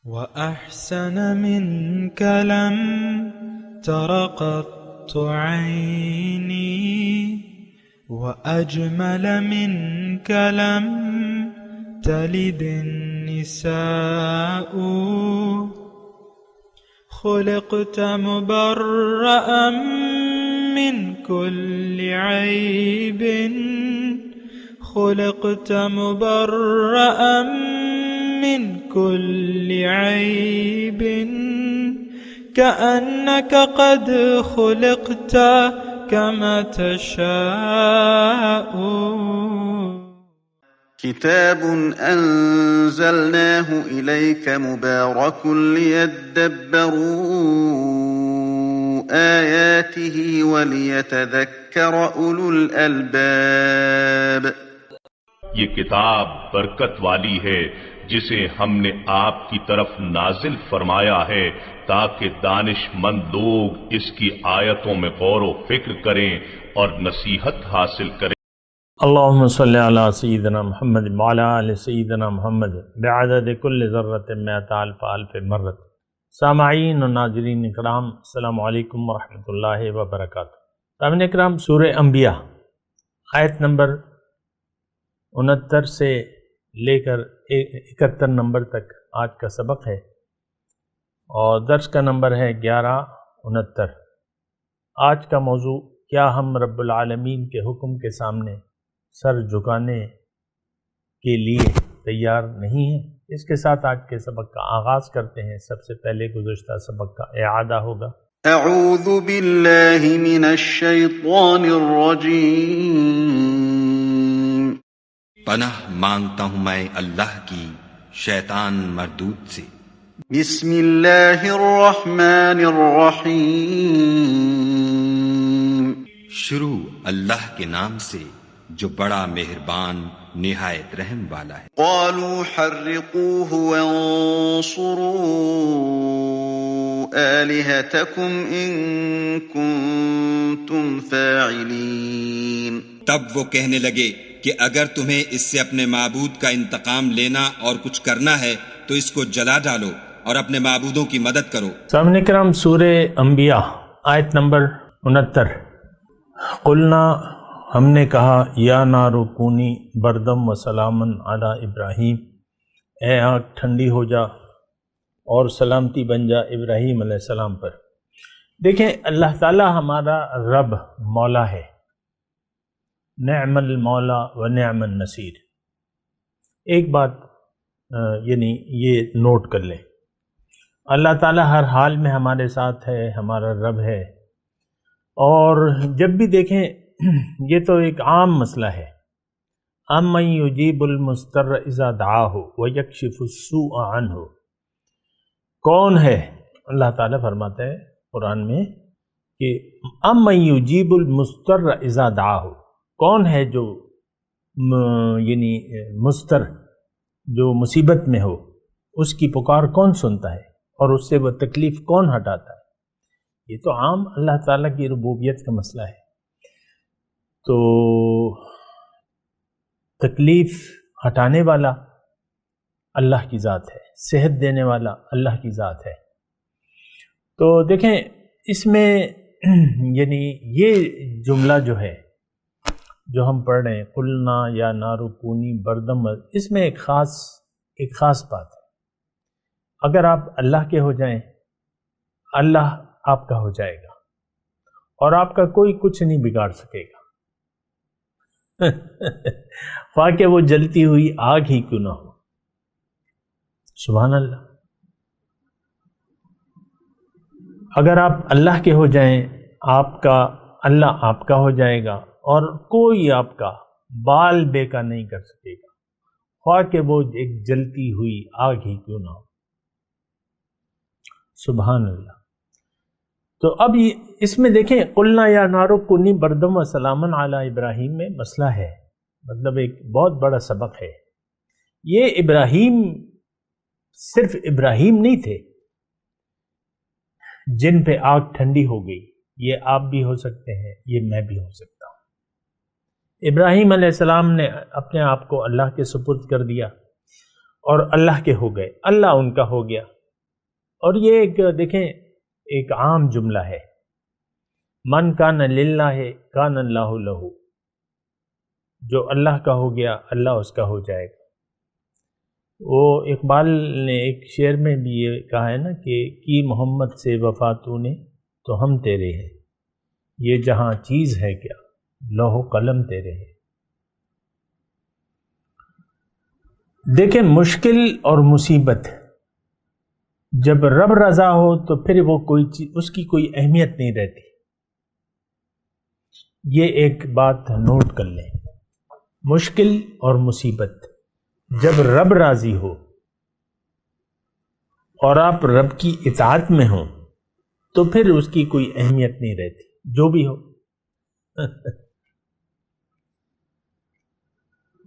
وأحسن منك لم تر قط عيني وأجمل منك لم تلد النساء خلقت مبرأ من كل عيب خلقت مبرأ من كل عيب كأنك قد خلقت كما تشاء. كتاب أنزلناه إليك مبارك ليدبروا آياته وليتذكر أولو الألباب. یہ کتاب برکت والی ہے جسے ہم نے آپ کی طرف نازل فرمایا ہے تاکہ دانش مند لوگ اس کی آیتوں میں غور و فکر کریں اور نصیحت حاصل کریں. اللہم صلی علی سیدنا محمد وعلی آل سیدنا محمد بعدد کل ذرۃ مئۃ الف الف مرۃ. سامعین و ناظرین اکرام، السلام علیکم ورحمۃ اللہ وبرکاتہ. سامعین اکرام، سورہ انبیاء آیت نمبر 69 سے لے کر 71 نمبر تک آج کا سبق ہے، اور درس کا نمبر ہے 1169. آج کا موضوع: کیا ہم رب العالمین کے حکم کے سامنے سر جھکانے کے لیے تیار نہیں ہیں؟ اس کے ساتھ آج کے سبق کا آغاز کرتے ہیں. سب سے پہلے گزشتہ سبق کا اعادہ ہوگا. اعوذ باللہ من الشیطان الرجیم. پناہ مانگتا ہوں میں اللہ کی شیطان مردود سے. بسم اللہ الرحمن الرحیم. شروع اللہ کے نام سے جو بڑا مہربان نہایت رحم والا ہے. قالوا حرقوه وانصروا آلهتكم إن كنتم فاعلين. تب وہ کہنے لگے کہ اگر تمہیں اس سے اپنے معبود کا انتقام لینا اور کچھ کرنا ہے تو اس کو جلا ڈالو اور اپنے معبودوں کی مدد کرو. سامعین کرام، سورہ انبیاء آیت نمبر 69. قلنا، ہم نے کہا، یا نار کونی بردم و سلامن علی ابراہیم، اے آگ ٹھنڈی ہو جا اور سلامتی بن جا ابراہیم علیہ السلام پر. دیکھیں، اللہ تعالی ہمارا رب مولا ہے. نعم المولا و نعم النصیر. ایک بات یعنی یہ نوٹ کر لیں، اللہ تعالی ہر حال میں ہمارے ساتھ ہے، ہمارا رب ہے. اور جب بھی دیکھیں، یہ تو ایک عام مسئلہ ہے. امن یجیب المضطر اذا دعاہ ویکشف السوء عنہ. کون ہے؟ اللہ تعالیٰ فرماتا ہے قرآن میں کہ امن یجیب المضطر اذا دعاہ. کون ہے جو یعنی مضطر، جو مصیبت میں ہو، اس کی پکار کون سنتا ہے اور اس سے وہ تکلیف کون ہٹاتا ہے؟ یہ تو عام اللہ تعالیٰ کی ربوبیت کا مسئلہ ہے. تو تکلیف ہٹانے والا اللہ کی ذات ہے، صحت دینے والا اللہ کی ذات ہے. تو دیکھیں، اس میں یعنی یہ جملہ جو ہے جو ہم پڑھ رہے ہیں، قلنا یا نار کونی بردم، اس میں ایک خاص بات ہے. اگر آپ اللہ کے ہو جائیں، اللہ آپ کا ہو جائے گا اور آپ کا کوئی کچھ نہیں بگاڑ سکے گا. خواہ کہ وہ جلتی ہوئی آگ ہی کیوں نہ ہو. سبحان اللہ. اگر آپ اللہ کے ہو جائیں، اللہ آپ کا ہو جائے گا اور کوئی آپ کا بال بیکا نہیں کر سکے گا، خواہ کہ وہ ایک جلتی ہوئی آگ ہی کیوں نہ ہو. سبحان اللہ. تو اب اس میں دیکھیں، قلنا یا نارو کنی بردم و سلامن علی ابراہیم میں مسئلہ ہے، مطلب ایک بہت بڑا سبق ہے. یہ ابراہیم صرف ابراہیم نہیں تھے جن پہ آگ ٹھنڈی ہو گئی. یہ آپ بھی ہو سکتے ہیں، یہ میں بھی ہو سکتا ہوں. ابراہیم علیہ السلام نے اپنے آپ کو اللہ کے سپرد کر دیا اور اللہ کے ہو گئے، اللہ ان کا ہو گیا۔ اور یہ ایک دیکھیں ایک عام جملہ ہے، من کان للہ کان اللہ لہ، جو اللہ کا ہو گیا اللہ اس کا ہو جائے گا۔ وہ اقبال نے ایک شعر میں بھی یہ کہا ہے نا کہ کی محمد سے وفا تو نے تو ہم تیرے ہیں، یہ جہاں چیز ہے کیا لوح و قلم تیرے ہیں۔ دیکھیں مشکل اور مصیبت جب رب رضا ہو تو پھر وہ کوئی چیز اس کی کوئی اہمیت نہیں رہتی۔ یہ ایک بات نوٹ کر لیں، مشکل اور مصیبت جب رب راضی ہو اور آپ رب کی اطاعت میں ہوں تو پھر اس کی کوئی اہمیت نہیں رہتی، جو بھی ہو۔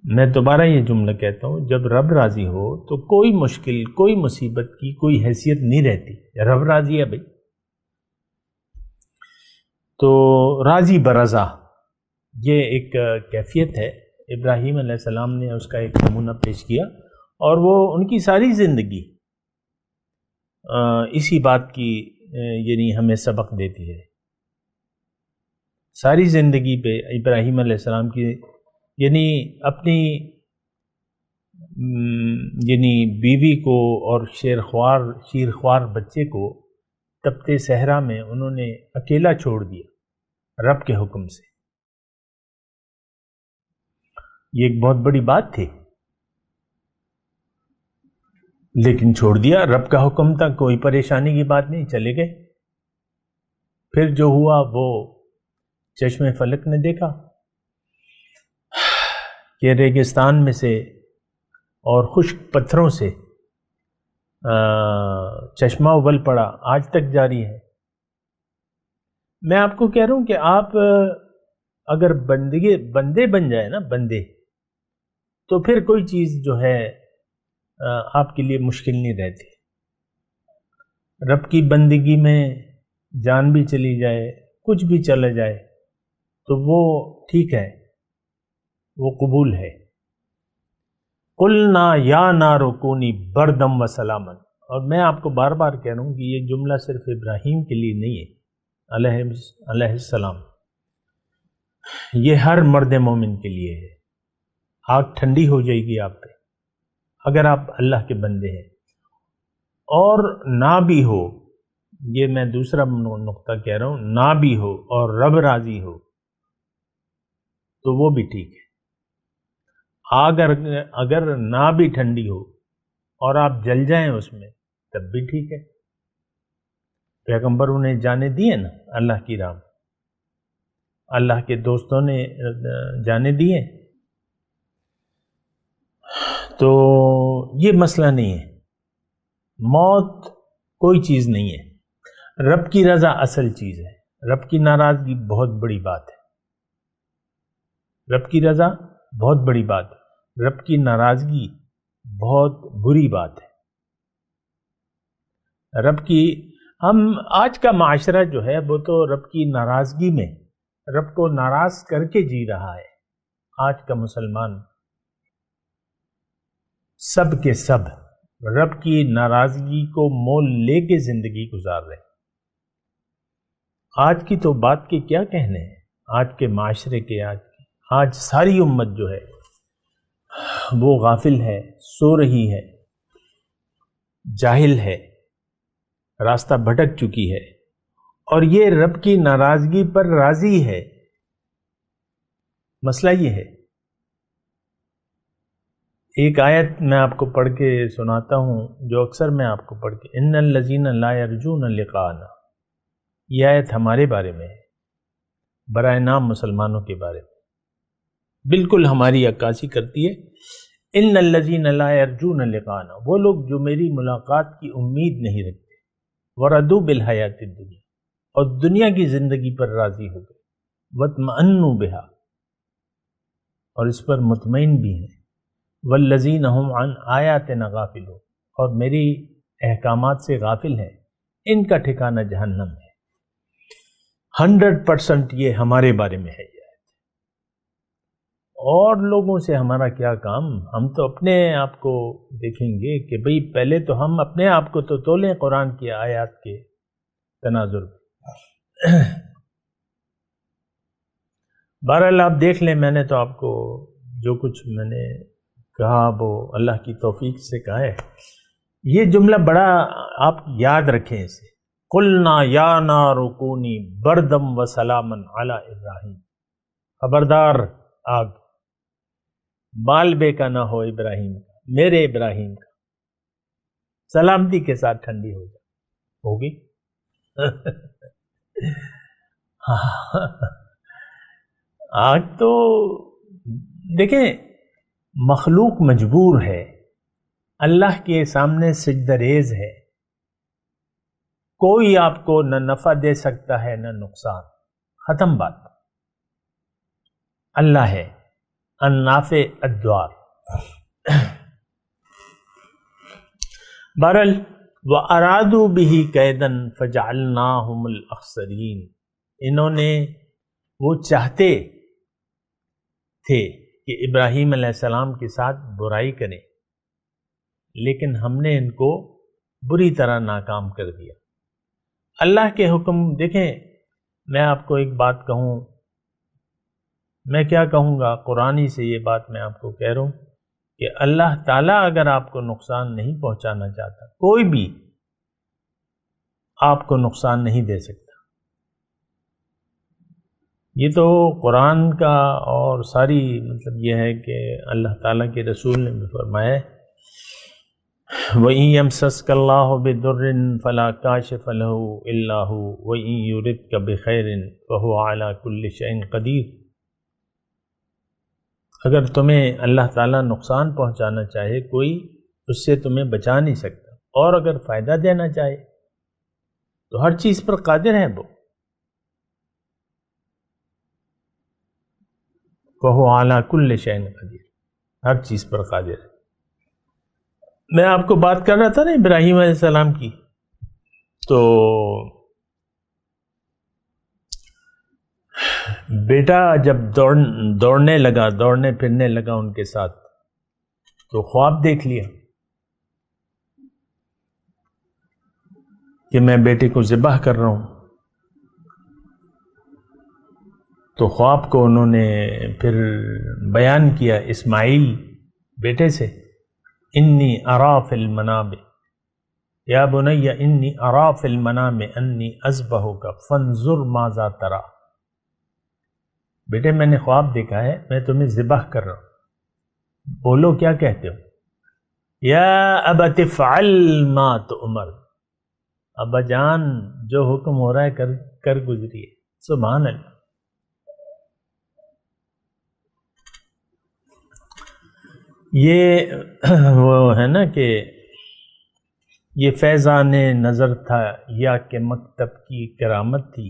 میں دوبارہ یہ جملہ کہتا ہوں، جب رب راضی ہو تو کوئی مشکل کوئی مصیبت کی کوئی حیثیت نہیں رہتی، رب راضی ہے بھائی۔ تو راضی برضا یہ ایک کیفیت ہے، ابراہیم علیہ السلام نے اس کا ایک نمونہ پیش کیا، اور وہ ان کی ساری زندگی اسی بات کی یعنی ہمیں سبق دیتی ہے۔ ساری زندگی پہ ابراہیم علیہ السلام کی یعنی اپنی یعنی بیوی کو اور شیرخوار بچے کو تپتے صحرا میں انہوں نے اکیلا چھوڑ دیا رب کے حکم سے۔ یہ ایک بہت بڑی بات تھی، لیکن چھوڑ دیا، رب کا حکم تھا، کوئی پریشانی کی بات نہیں، چلے گئے۔ پھر جو ہوا وہ چشم فلک نے دیکھا کہ ریگستان میں سے اور خشک پتھروں سے چشمہ ابل پڑا، آج تک جاری ہے۔ میں آپ کو کہہ رہا ہوں کہ آپ اگر بندے بن جائے نا بندے، تو پھر کوئی چیز جو ہے آپ کے لیے مشکل نہیں رہتی۔ رب کی بندگی میں جان بھی چلی جائے، کچھ بھی چلا جائے تو وہ ٹھیک ہے، وہ قبول ہے۔ قلنا یا نار کونی بردم و سلاما، اور میں آپ کو بار بار کہہ رہا ہوں کہ یہ جملہ صرف ابراہیم کے لیے نہیں ہے علیہ السلام، یہ ہر مرد مومن کے لیے ہے۔ آگ ٹھنڈی ہو جائے گی آپ پہ اگر آپ اللہ کے بندے ہیں، اور نہ بھی ہو، یہ میں دوسرا نقطہ کہہ رہا ہوں، نہ بھی ہو اور رب راضی ہو تو وہ بھی ٹھیک ہے۔ اگر نہ بھی ٹھنڈی ہو اور آپ جل جائیں اس میں تب بھی ٹھیک ہے۔ پیغمبر انہیں جانے دیے نا اللہ کی راہ، اللہ کے دوستوں نے جانے دیے، تو یہ مسئلہ نہیں ہے۔ موت کوئی چیز نہیں ہے، رب کی رضا اصل چیز ہے، رب کی ناراضگی بہت بڑی بات ہے۔ رب کی رضا بہت بڑی بات ہے، رب کی ناراضگی بہت بری بات ہے۔ ہم آج کا معاشرہ جو ہے وہ تو رب کی ناراضگی میں رب کو ناراض کر کے جی رہا ہے۔ آج کا مسلمان سب کے سب رب کی ناراضگی کو مول لے کے زندگی گزار رہے ہیں۔ آج کی تو بات کے کیا کہنے ہیں، آج کے معاشرے کے، آج ساری امت جو ہے وہ غافل ہے، سو رہی ہے، جاہل ہے، راستہ بھٹک چکی ہے، اور یہ رب کی ناراضگی پر راضی ہے۔ مسئلہ یہ ہے، ایک آیت میں آپ کو پڑھ کے سناتا ہوں جو اکثر میں آپ کو پڑھ کے، ان الذین لا یرجون لقاءنا، یہ آیت ہمارے بارے میں ہے، برائے نام مسلمانوں کے بارے میں، بالکل ہماری عکاسی کرتی ہے۔ ان الذین لا یرجون لقاءنا، وہ لوگ جو میری ملاقات کی امید نہیں رکھتے، وردوا بالحیات الدنیا، اور دنیا کی زندگی پر راضی ہو گئے، واطمأنوا بہا، اور اس پر مطمئن بھی ہیں، والذین هم عن آیاتنا غافلون، اور میری احکامات سے غافل ہیں، ان کا ٹھکانہ جہنم ہے۔ 100% یہ ہمارے بارے میں ہے۔ اور لوگوں سے ہمارا کیا کام؟ ہم تو اپنے آپ کو دیکھیں گے کہ بھئی پہلے تو ہم اپنے آپ کو تو تولیں قرآن کی آیات کے تناظر میں۔ بہرحال آپ دیکھ لیں، میں نے تو آپ کو جو کچھ میں نے کہا وہ اللہ کی توفیق سے کہا ہے۔ یہ جملہ بڑا آپ یاد رکھیں اسے، قُلْنَا يَا نَارُ كُونِي بَرْدًا وَسَلَامًا عَلَىٰ إِبْرَاهِيمَ، خبردار آگ بالبے کا نہ ہو ابراہیم کا، میرے ابراہیم کا، سلامتی کے ساتھ ٹھنڈی ہو جائے، ہوگی؟ آگ تو دیکھیں مخلوق مجبور ہے، اللہ کے سامنے سجدہ ریز ہے، کوئی آپ کو نہ نفع دے سکتا ہے نہ نقصان، ختم بات۔ اللہ ہے النافع الضار۔ بہرحال وَأَرَادُوا بِهِ كَيْدًا فَجَعَلْنَاهُمُ الْأَخْسَرِينَ، انہوں نے وہ چاہتے تھے کہ ابراہیم علیہ السلام کے ساتھ برائی کریں، لیکن ہم نے ان کو بری طرح ناکام کر دیا۔ اللہ کے حکم دیکھیں، میں آپ کو ایک بات کہوں، میں کیا کہوں گا، قرآنی سے یہ بات میں آپ کو کہہ رہا ہوں کہ اللہ تعالیٰ اگر آپ کو نقصان نہیں پہنچانا چاہتا، کوئی بھی آپ کو نقصان نہیں دے سکتا۔ یہ تو قرآن کا اور ساری مطلب یہ ہے کہ اللہ تعالیٰ کے رسول نے بھی فرمایا ہے وَإِن يَمْسَسْكَ اللَّهُ بِضُرٍّ فَلَا كَاشِفَ لَهُ إِلَّا هُوَ وَإِن يُرِدْكَ بِخَيْرٍ فَهُوَ عَلَى كُلِّ شَيْءٍ قَدِيرٌ۔ اگر تمہیں اللہ تعالیٰ نقصان پہنچانا چاہے، کوئی اس سے تمہیں بچا نہیں سکتا، اور اگر فائدہ دینا چاہے تو ہر چیز پر قادر ہے وہ۔ وَهُوَ عَلَى كُلِّ شَيْءٍ قَدِيرٌ، ہر چیز پر قادر ہے۔ میں آپ کو بات کر رہا تھا نا ابراہیم علیہ السلام کی، تو بیٹا جب دوڑنے لگا، دوڑنے پھرنے لگا ان کے ساتھ، تو خواب دیکھ لیا کہ میں بیٹے کو ذبح کر رہا ہوں۔ تو خواب کو انہوں نے پھر بیان کیا اسماعیل بیٹے سے، انی ارا فی المنام یا بنی انی ارا فی المنام انی اذبحک فانظر ماذا تری، بیٹے میں نے خواب دیکھا ہے، میں تمہیں ذبح کر رہا ہوں، بولو کیا کہتے ہو؟ یا ابت افعل ما تؤمر، ابا جان جو حکم ہو رہا ہے کر گزریے۔ سبحان اللہ۔ یہ وہ ہے نا کہ یہ فیضان نظر تھا یا کہ مکتب کی کرامت تھی،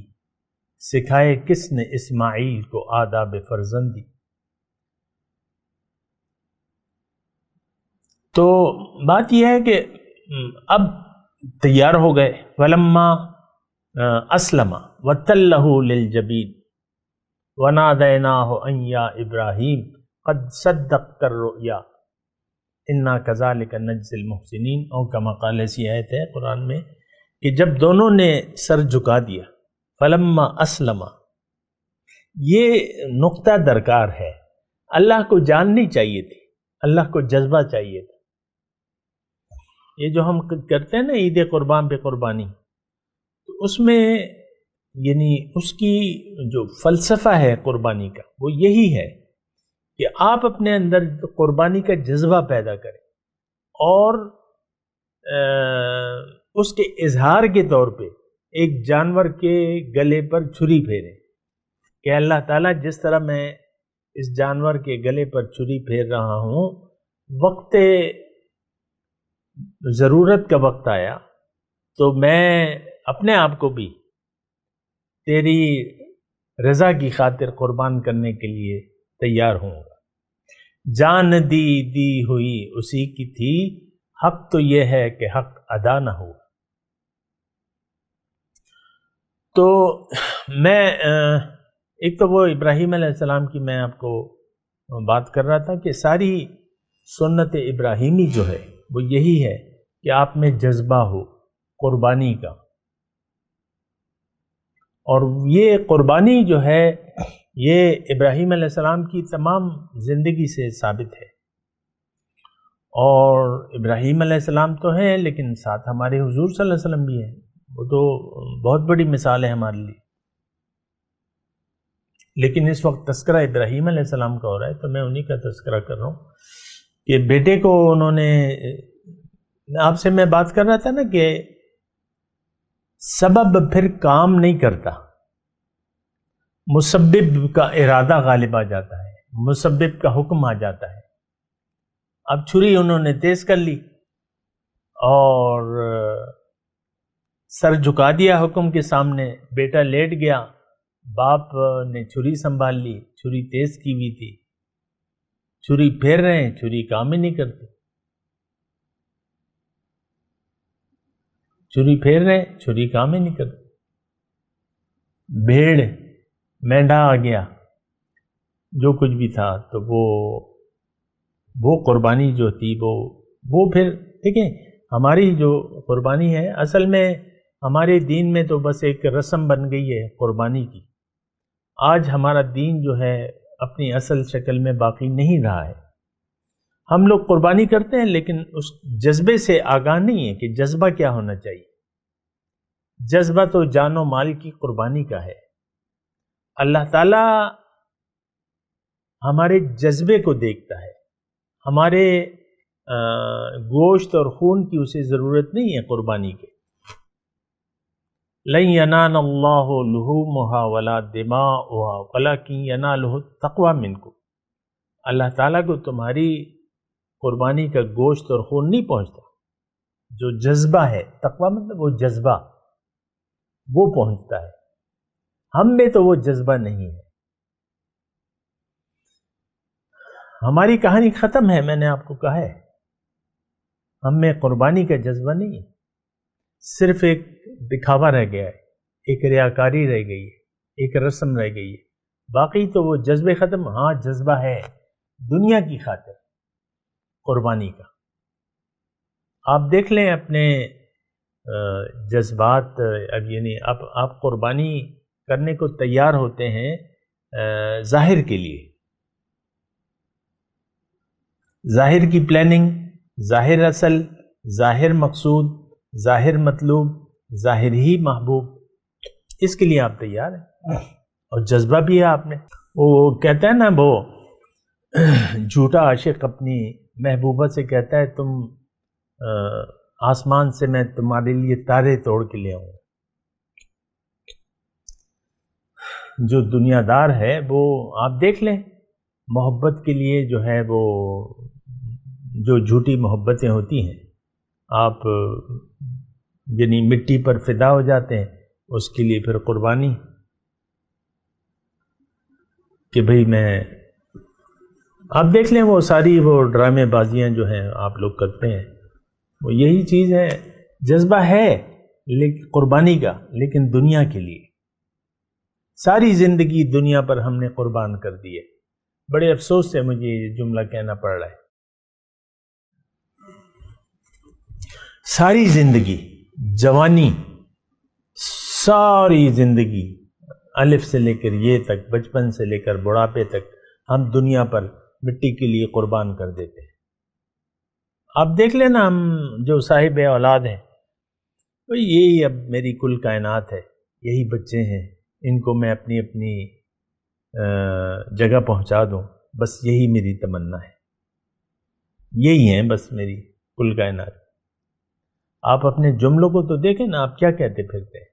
سکھائے کس نے اسماعیل کو آداب فرزندی۔ تو بات یہ ہے کہ اب تیار ہو گئے، فلما اسلم وتلہ للجبین ونادیناہ ان یا ابراہیم قد صدقت الرؤیا انا کذالک نجزی المحسنین، اور کما قال، ایسی آیت ہے قرآن میں کہ جب دونوں نے سر جھکا دیا، فلما اسلم، یہ نقطہ درکار ہے، اللہ کو جاننی چاہیے تھی، اللہ کو جذبہ چاہیے تھا۔ یہ جو ہم کرتے ہیں نا عید قربان پہ قربانی، تو اس میں یعنی اس کی جو فلسفہ ہے قربانی کا وہ یہی ہے کہ آپ اپنے اندر قربانی کا جذبہ پیدا کریں، اور اس کے اظہار کے طور پہ ایک جانور کے گلے پر چھری پھیریں کہ اللہ تعالیٰ جس طرح میں اس جانور کے گلے پر چھری پھیر رہا ہوں، وقت ضرورت کا وقت آیا تو میں اپنے آپ کو بھی تیری رضا کی خاطر قربان کرنے کے لیے تیار ہوں گا۔ جان دی ہوئی اسی کی تھی، حق تو یہ ہے کہ حق ادا نہ ہوا۔ تو میں ایک تو وہ ابراہیم علیہ السلام کی میں آپ کو بات کر رہا تھا کہ ساری سنت ابراہیمی جو ہے وہ یہی ہے کہ آپ میں جذبہ ہو قربانی کا، اور یہ قربانی جو ہے یہ ابراہیم علیہ السلام کی تمام زندگی سے ثابت ہے. اور ابراہیم علیہ السلام تو ہیں لیکن ساتھ ہمارے حضور صلی اللہ علیہ وسلم بھی ہیں، وہ تو بہت بڑی مثال ہے ہمارے لیے. لیکن اس وقت تذکرہ ابراہیم علیہ السلام کا ہو رہا ہے تو میں انہی کا تذکرہ کر رہا ہوں کہ بیٹے کو انہوں نے، آپ سے میں بات کر رہا تھا نا کہ سبب پھر کام نہیں کرتا، مسبب کا ارادہ غالب آ جاتا ہے، مسبب کا حکم آ جاتا ہے. اب چھری انہوں نے تیز کر لی اور سر جھکا دیا حکم کے سامنے، بیٹا لیٹ گیا، باپ نے چھری سنبھال لی، چھری تیز کی ہوئی تھی، چھری پھیر رہے ہیں، چھری کام ہی نہیں کرتی، چھری پھیر رہے ہیں، چھری کام ہی نہیں کرتی. بھیڑ مینڈا آ گیا، جو کچھ بھی تھا، تو وہ قربانی جو تھی وہ پھر دیکھیں ہماری جو قربانی ہے اصل میں ہمارے دین میں تو بس ایک رسم بن گئی ہے قربانی کی. آج ہمارا دین جو ہے اپنی اصل شکل میں باقی نہیں رہا ہے. ہم لوگ قربانی کرتے ہیں لیکن اس جذبے سے آگاہ نہیں ہے کہ جذبہ کیا ہونا چاہیے. جذبہ تو جان و مال کی قربانی کا ہے. اللہ تعالی ہمارے جذبے کو دیکھتا ہے، ہمارے گوشت اور خون کی اسے ضرورت نہیں ہے قربانی کے. لَن يَنَالَ اللَّهُ لُحُومُهَا وَلَا دِمَاؤُهَا وَلَكِن يَنَالُهُ التَّقْوَى مِنكُمْ. اللہ تعالیٰ کو تمہاری قربانی کا گوشت اور خون نہیں پہنچتا، جو جذبہ ہے، تقویٰ مطلب وہ جذبہ، وہ پہنچتا ہے. ہم میں تو وہ جذبہ نہیں ہے. ہماری کہانی ختم ہے، میں نے آپ کو کہا ہے. ہم میں قربانی کا جذبہ نہیں ہے، صرف ایک دکھاوا رہ گیا ہے، ایک ریاکاری رہ گئی ہے، ایک رسم رہ گئی ہے. باقی تو وہ جذبے ختم. ہاں جذبہ ہے دنیا کی خاطر قربانی کا. آپ دیکھ لیں اپنے جذبات، اب یعنی آپ قربانی کرنے کو تیار ہوتے ہیں ظاہر کے لیے، ظاہر کی پلاننگ، ظاہر اصل، ظاہر مقصود، ظاہر مطلوب، ظاہر ہی محبوب، اس کے لیے آپ تیار ہیں اور جذبہ بھی ہے آپ نے. وہ کہتا ہے نا، وہ جھوٹا عاشق اپنی محبوبہ سے کہتا ہے تم آسمان سے میں تمہارے لیے تارے توڑ کے لے آؤں. جو دنیا دار ہے وہ آپ دیکھ لیں، محبت کے لیے جو ہے وہ جو جھوٹی محبتیں ہوتی ہیں، آپ یعنی مٹی پر فدا ہو جاتے ہیں اس کے لیے. پھر قربانی کہ بھئی میں، آپ دیکھ لیں وہ ساری وہ ڈرامے بازیاں جو ہیں آپ لوگ کرتے ہیں، وہ یہی چیز ہے. جذبہ ہے لیکن قربانی کا، لیکن دنیا کے لیے. ساری زندگی دنیا پر ہم نے قربان کر دی ہے. بڑے افسوس سے مجھے یہ جملہ کہنا پڑ رہا ہے. ساری زندگی، جوانی، ساری زندگی الف سے لے کر یہ تک، بچپن سے لے کر بڑھاپے تک ہم دنیا پر مٹی کے لیے قربان کر دیتے ہیں. آپ دیکھ لینا ہم جو صاحب اولاد ہیں، یہی اب میری کل کائنات ہے، یہی بچے ہیں، ان کو میں اپنی اپنی جگہ پہنچا دوں، بس یہی میری تمنا ہے. یہی ہیں بس میری کل کائنات. آپ اپنے جملوں کو تو دیکھیں نا، آپ کیا کہتے پھرتے ہیں.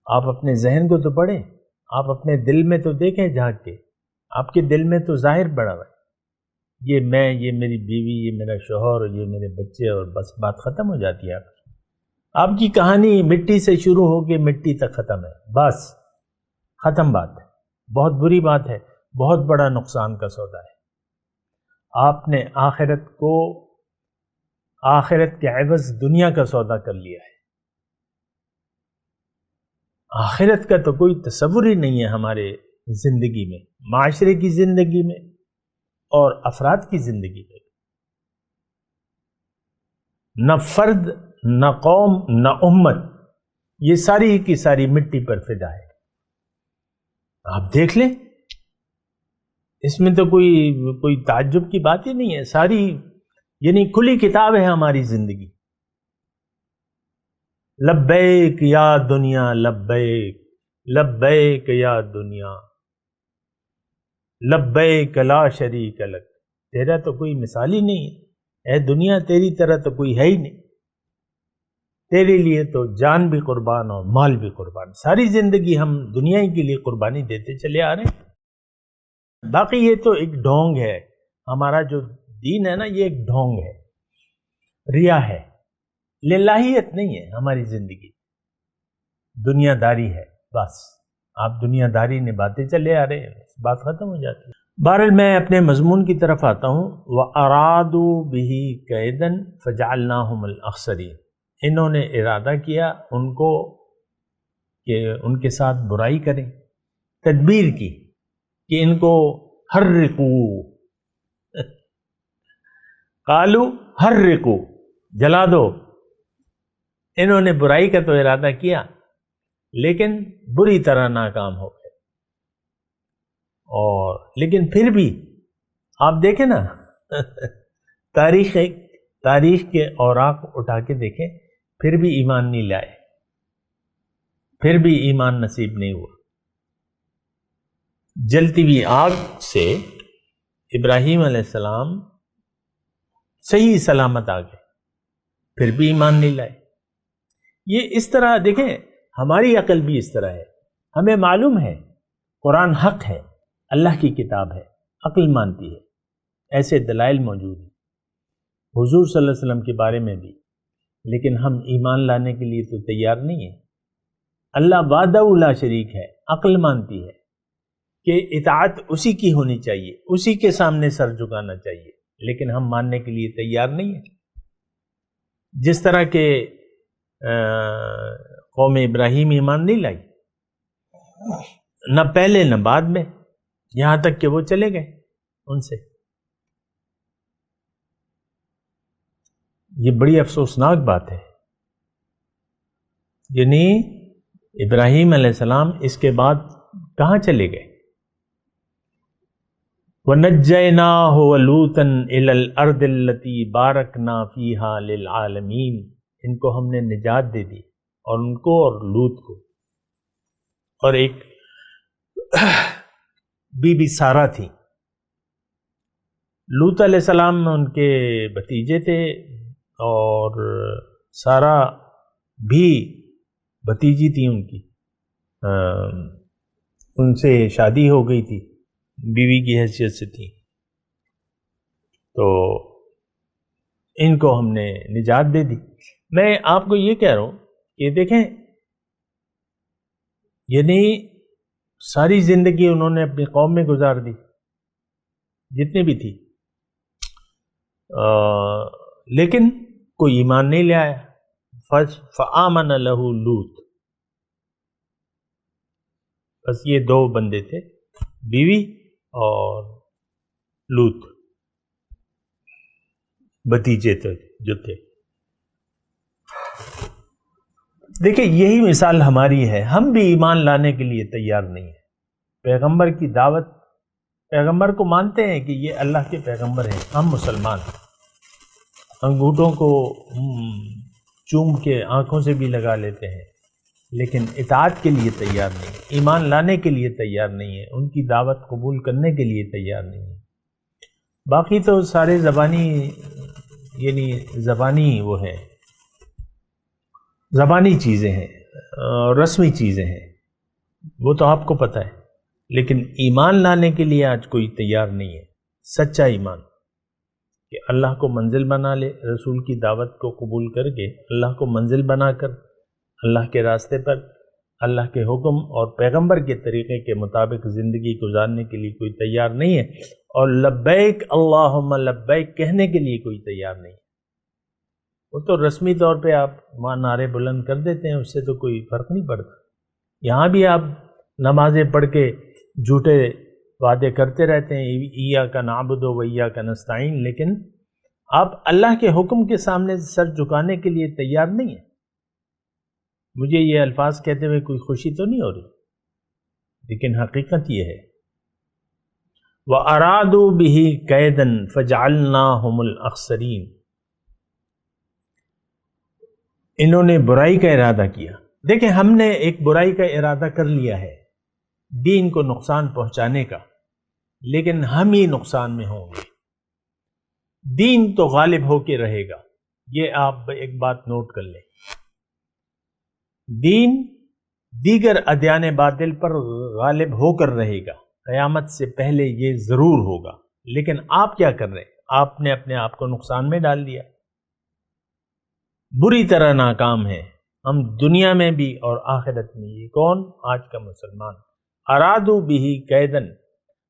آپ اپنے ذہن کو تو پڑھیں، آپ اپنے دل میں تو دیکھیں جھانک کے. آپ کے دل میں تو ظاہر بڑا ہوا ہے، یہ میں، یہ میری بیوی، یہ میرا شوہر، یہ میرے بچے، اور بس بات ختم ہو جاتی ہے. آپ کی کہانی مٹی سے شروع ہو کے مٹی تک ختم ہے، بس ختم بات ہے. بہت بری بات ہے، بہت بڑا نقصان کا سودا ہے. آپ نے آخرت کے عوض دنیا کا سودا کر لیا ہے. آخرت کا تو کوئی تصور ہی نہیں ہے ہمارے زندگی میں، معاشرے کی زندگی میں، اور افراد کی زندگی پہ، نہ فرد، نہ قوم، نہ امت، یہ ساری کی ساری مٹی پر فدا ہے۔ آپ دیکھ لیں، اس میں تو کوئی تعجب کی بات ہی نہیں ہے، ساری یعنی کھلی کتاب ہے ہماری زندگی۔ لبیک یا دنیا لبیک، لبیک یا دنیا لبیک لا شریک لک، تیرا تو کوئی مثال ہی نہیں ہے، اے دنیا تیری طرح تو کوئی ہے ہی نہیں، تیرے لیے تو جان بھی قربان اور مال بھی قربان، ساری زندگی ہم دنیا کے لیے قربانی دیتے چلے آ رہے ہیں۔ باقی یہ تو ایک ڈھونگ ہے، ہمارا جو دین ہے نا یہ ایک ڈھونگ ہے، ریا ہے، للہیت نہیں ہے ہماری زندگی، دنیا داری ہے بس، آپ دنیا داری نبھاتے چلے آ رہے ہیں، بات ختم ہو جاتی ہے۔ بہرحال میں اپنے مضمون کی طرف آتا ہوں، وَأَرَادُوا بِهِ كَيْدًا فَجَعَلْنَاهُمُ الْأَخْسَرِينَ، انہوں نے ارادہ کیا ان کو کہ ان کے ساتھ برائی کریں، تدبیر کی کہ ان کو حرقوا، قالوا حرقوا، جلا دو، انہوں نے برائی کا تو ارادہ کیا لیکن بری طرح ناکام ہو گئے، اور لیکن پھر بھی آپ دیکھیں نا تاریخ کے اوراق اٹھا کے دیکھیں، پھر بھی ایمان نہیں لائے، پھر بھی ایمان نصیب نہیں ہوا۔ جلتی ہوئی آگ سے ابراہیم علیہ السلام صحیح سلامت آ گئے، پھر بھی ایمان نہیں لائے۔ یہ اس طرح دیکھیں، ہماری عقل بھی اس طرح ہے، ہمیں معلوم ہے قرآن حق ہے، اللہ کی کتاب ہے، عقل مانتی ہے، ایسے دلائل موجود ہیں حضور صلی اللہ علیہ وسلم کے بارے میں بھی، لیکن ہم ایمان لانے کے لیے تو تیار نہیں ہیں۔ اللہ وحدہ لا شریک ہے، عقل مانتی ہے کہ اطاعت اسی کی ہونی چاہیے، اسی کے سامنے سر جھکانا چاہیے، لیکن ہم ماننے کے لیے تیار نہیں ہیں۔ جس طرح کہ قوم ابراہیم ایمان نہیں لائی، نہ پہلے نہ بعد میں، یہاں تک کہ وہ چلے گئے ان سے۔ یہ بڑی افسوسناک بات ہے، یعنی ابراہیم علیہ السلام اس کے بعد کہاں چلے گئے؟ وَنَجَّيْنَاهُ وَلُوطًا إِلَى الْأَرْضِ الَّتِي بَارَكْنَا فِيهَا لِلْعَالَمِينَ، ان کو ہم نے نجات دے دی، اور ان کو اور لوط کو، اور ایک بی بی سارہ تھی، لوط علیہ السلام ان کے بھتیجے تھے، اور سارہ بھی بھتیجی تھی ان کی، ان سے شادی ہو گئی تھی، بیوی کی حیثیت سے تھی، تو ان کو ہم نے نجات دے دی۔ میں آپ کو یہ کہہ رہا ہوں کہ دیکھیں، یعنی ساری زندگی انہوں نے اپنی قوم میں گزار دی جتنی بھی تھی، لیکن کوئی ایمان نہیں لے آیا۔ فآمن لہ لوط، بس یہ دو بندے تھے، بیوی اور لوط، بھتیجے تھے جو تھے۔ دیکھیں یہی مثال ہماری ہے، ہم بھی ایمان لانے کے لیے تیار نہیں ہیں۔ پیغمبر کی دعوت، پیغمبر کو مانتے ہیں کہ یہ اللہ کے پیغمبر ہیں، ہم مسلمان ہیں، انگوٹھوں کو چوم کے آنکھوں سے بھی لگا لیتے ہیں، لیکن اطاعت کے لیے تیار نہیں، ایمان لانے کے لیے تیار نہیں ہے، ان کی دعوت قبول کرنے کے لیے تیار نہیں ہے۔ باقی تو سارے زبانی، یعنی زبانی وہ ہیں، زبانی چیزیں ہیں، رسمی چیزیں ہیں، وہ تو آپ کو پتہ ہے، لیکن ایمان لانے کے لیے آج کوئی تیار نہیں ہے۔ سچا ایمان کہ اللہ کو منزل بنا لے، رسول کی دعوت کو قبول کر کے اللہ کو منزل بنا کر اللہ کے راستے پر اللہ کے حکم اور پیغمبر کے طریقے کے مطابق زندگی گزارنے کے لیے کوئی تیار نہیں ہے، اور لبیک اللہم لبیک کہنے کے لیے کوئی تیار نہیں ہے۔ وہ تو رسمی طور پہ آپ وہاں نعرے بلند کر دیتے ہیں، اس سے تو کوئی فرق نہیں پڑتا۔ یہاں بھی آپ نمازیں پڑھ کے جھوٹے وعدے کرتے رہتے ہیں ایاک نعبد و ایاک نستعین، لیکن آپ اللہ کے حکم کے سامنے سر جھکانے کے لیے تیار نہیں ہیں۔ مجھے یہ الفاظ کہتے ہوئے کوئی خوشی تو نہیں ہو رہی، لیکن حقیقت یہ ہے وَأَرَادُوا بِهِ كَيْدًا فَجَعَلْنَاهُمُ الْأَخْسَرِينَ، انہوں نے برائی کا ارادہ کیا۔ دیکھیں، ہم نے ایک برائی کا ارادہ کر لیا ہے دین کو نقصان پہنچانے کا، لیکن ہم ہی نقصان میں ہوں گے، دین تو غالب ہو کے رہے گا۔ یہ آپ ایک بات نوٹ کر لیں، دین دیگر ادیان باطل پر غالب ہو کر رہے گا، قیامت سے پہلے یہ ضرور ہوگا، لیکن آپ کیا کر رہے ہیں؟ آپ نے اپنے آپ کو نقصان میں ڈال دیا، بری طرح ناکام ہے ہم دنیا میں بھی اور آخرت میں۔ یہ کون؟ آج کا مسلمان۔ ارادو بہ کیدن،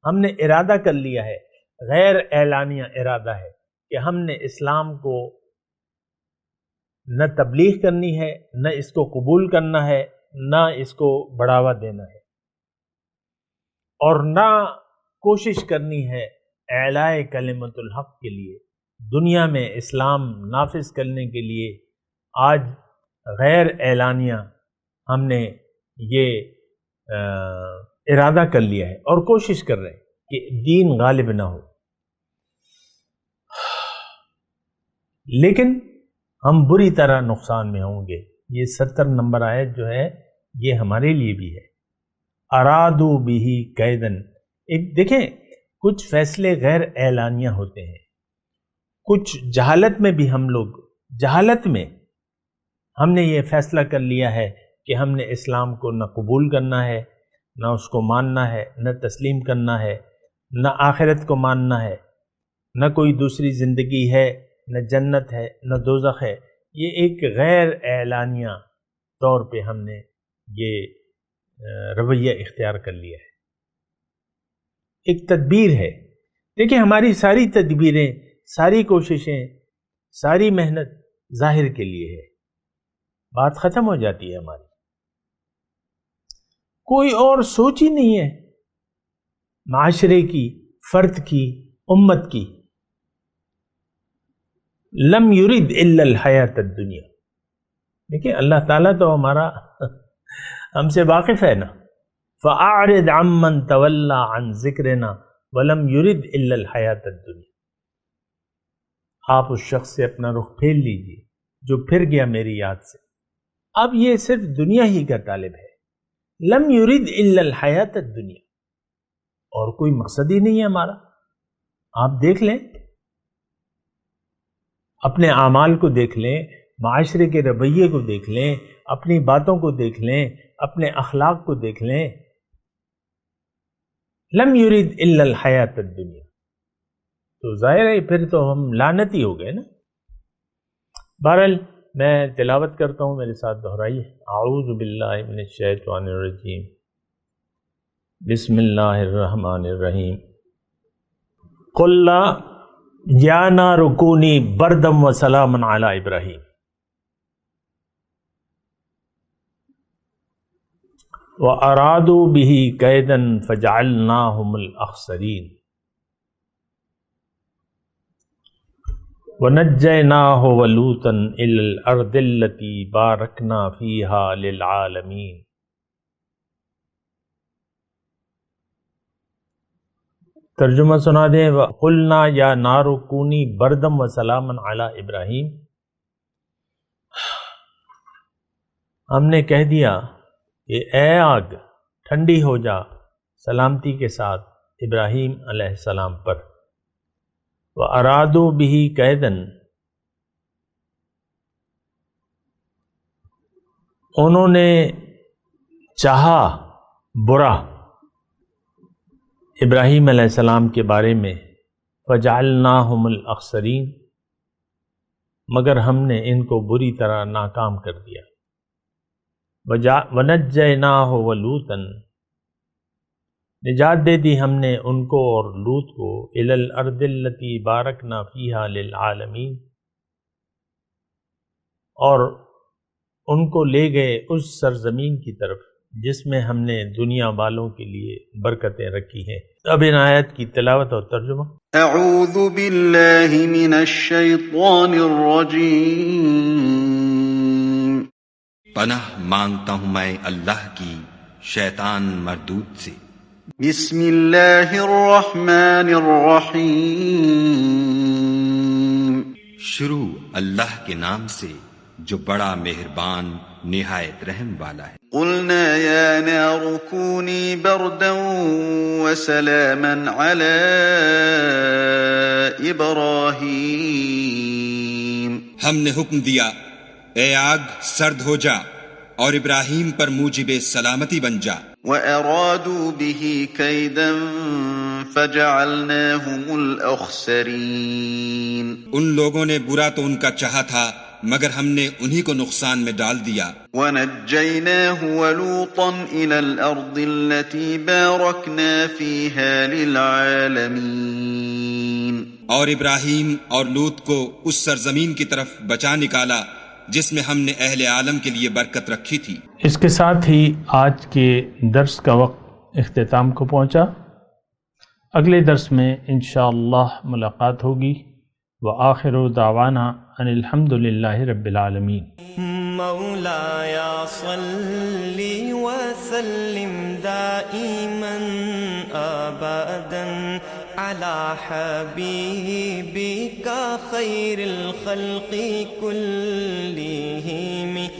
ہم نے ارادہ کر لیا ہے، غیر اعلانیہ ارادہ ہے کہ ہم نے اسلام کو نہ تبلیغ کرنی ہے، نہ اس کو قبول کرنا ہے، نہ اس کو بڑھاوا دینا ہے، اور نہ کوشش کرنی ہے اعلاء کلمت الحق کے لیے، دنیا میں اسلام نافذ کرنے کے لیے۔ آج غیر اعلانیہ ہم نے یہ ارادہ کر لیا ہے اور کوشش کر رہے ہیں کہ دین غالب نہ ہو، لیکن ہم بری طرح نقصان میں ہوں گے۔ یہ 70 نمبر آیت جو ہے یہ ہمارے لیے بھی ہے۔ ارادو بہ کیدن، ایک دیکھیں کچھ فیصلے غیر اعلانیہ ہوتے ہیں، کچھ جہالت میں بھی ہم لوگ، جہالت میں ہم نے یہ فیصلہ کر لیا ہے کہ ہم نے اسلام کو نہ قبول کرنا ہے، نہ اس کو ماننا ہے، نہ تسلیم کرنا ہے، نہ آخرت کو ماننا ہے، نہ کوئی دوسری زندگی ہے، نہ جنت ہے، نہ دوزخ ہے۔ یہ ایک غیر اعلانیہ طور پہ ہم نے یہ رویہ اختیار کر لیا ہے، ایک تدبیر ہے۔ دیکھیں ہماری ساری تدبیریں، ساری کوششیں، ساری محنت ظاہر کے لیے ہے، بات ختم ہو جاتی ہے ہماری، کوئی اور سوچ ہی نہیں ہے معاشرے کی، فرد کی، امت کی۔ لم یرد الا الحیات الدنیا، دیکھیں اللہ تعالیٰ تو ہمارا ہم سے واقف ہے نا، فَأَعْرِضْ عَمَّنْ تَوَلَّى عَنْ ذِكْرِنَا وَلَمْ يُرِدْ إِلَّا الْحَيَاةَ الدُّنْيَا۔ آپ اس شخص سے اپنا رخ پھیر لیجئے جو پھر گیا میری یاد سے، اب یہ صرف دنیا ہی کا طالب ہے۔ لم یرد الا الحیات الدنیا، اور کوئی مقصد ہی نہیں ہے ہمارا۔ آپ دیکھ لیں، اپنے اعمال کو دیکھ لیں، معاشرے کے رویے کو دیکھ لیں، اپنی باتوں کو دیکھ لیں، اپنے اخلاق کو دیکھ لیں۔ لم یرد الا الحیات الدنیا، تو ظاہر ہے پھر تو ہم لعنتی ہو گئے نا۔ بہرحال میں تلاوت کرتا ہوں، میرے ساتھ دہرائیے۔ اعوذ باللہ من الشیطان الرجیم، بسم اللہ الرحمن الرحیم۔ قلنا یا نار کونی بردم و سلاما علی ابراہیم وَأَرَادُوا بِهِ كَيْدًا فَجَعَلْنَاهُمُ الْأَخْسَرِينَ وَنَجَّيْنَاهُ وَلُوطًا إِلَى الْأَرْضِ الَّتِي بَارَكْنَا فِيهَا لِلْعَالَمِينَ۔ ترجمہ سنا دیں۔ وَقُلْنَا يَا نَارُ كُونِي بَرْدًا وَسَلَامًا عَلَى إِبْرَاهِيمَ، ہم نے کہہ دیا کہ اے آگ ٹھنڈی ہو جا سلامتی کے ساتھ ابراہیم علیہ السلام پر۔ وَأَرَادُوا بِهِ كَيْدًا، انہوں نے چاہا برا ابراہیم علیہ السلام کے بارے میں۔ فَجَعَلْنَاهُمُ الْأَخْسَرِينَ، مگر ہم نے ان کو بری طرح ناکام کر دیا۔ وَنَجَّيْنَاهُ وَلُوطًا، نجات دے دی ہم نے ان کو اور لوط کو۔ إِلَى الْأَرْضِ الَّتِي بَارَكْنَا فِيهَا لِلْعَالَمِينَ، اور ان کو لے گئے اس سرزمین کی طرف جس میں ہم نے دنیا والوں کے لیے برکتیں رکھی ہیں۔ اب ان آیت کی تلاوت اور ترجمہ۔ اعوذ باللہ من الشیطان الرجیم۔ پناہ مانگتا ہوں میں اللہ کی شیطان مردود سے۔ بسم اللہ الرحمن الرحیم۔ شروع اللہ کے نام سے جو بڑا مہربان نہایت رحم والا ہے۔ قلنا یا نار کونی بردا وسلاما علی ابراہیم۔ ہم نے حکم دیا اے آگ سرد ہو جا اور ابراہیم پر موجب سلامتی بن جا۔ وَأَرَادُوا بِهِ كَيْدًا فَجَعَلْنَاهُمُ الْأَخْسَرِينَ۔ ان لوگوں نے برا تو ان کا چاہا تھا مگر ہم نے انہی کو نقصان میں ڈال دیا۔ وَنَجَّيْنَاهُ وَلُوطًا إِلَى الْأَرْضِ الَّتِي بَارَكْنَا فِيهَا لِلْعَالَمِينَ۔ اور ابراہیم اور لوط کو اس سرزمین کی طرف بچا نکالا جس میں ہم نے اہل عالم کے لیے برکت رکھی تھی۔ اس کے ساتھ ہی آج کے درس کا وقت اختتام کو پہنچا۔ اگلے درس میں انشاءاللہ ملاقات ہوگی۔ وآخر دعوانا ان الحمد للہ رب العالمین۔ مولایا صلی وسلم دائما ابدا على حبيبك خير الخلق كلهم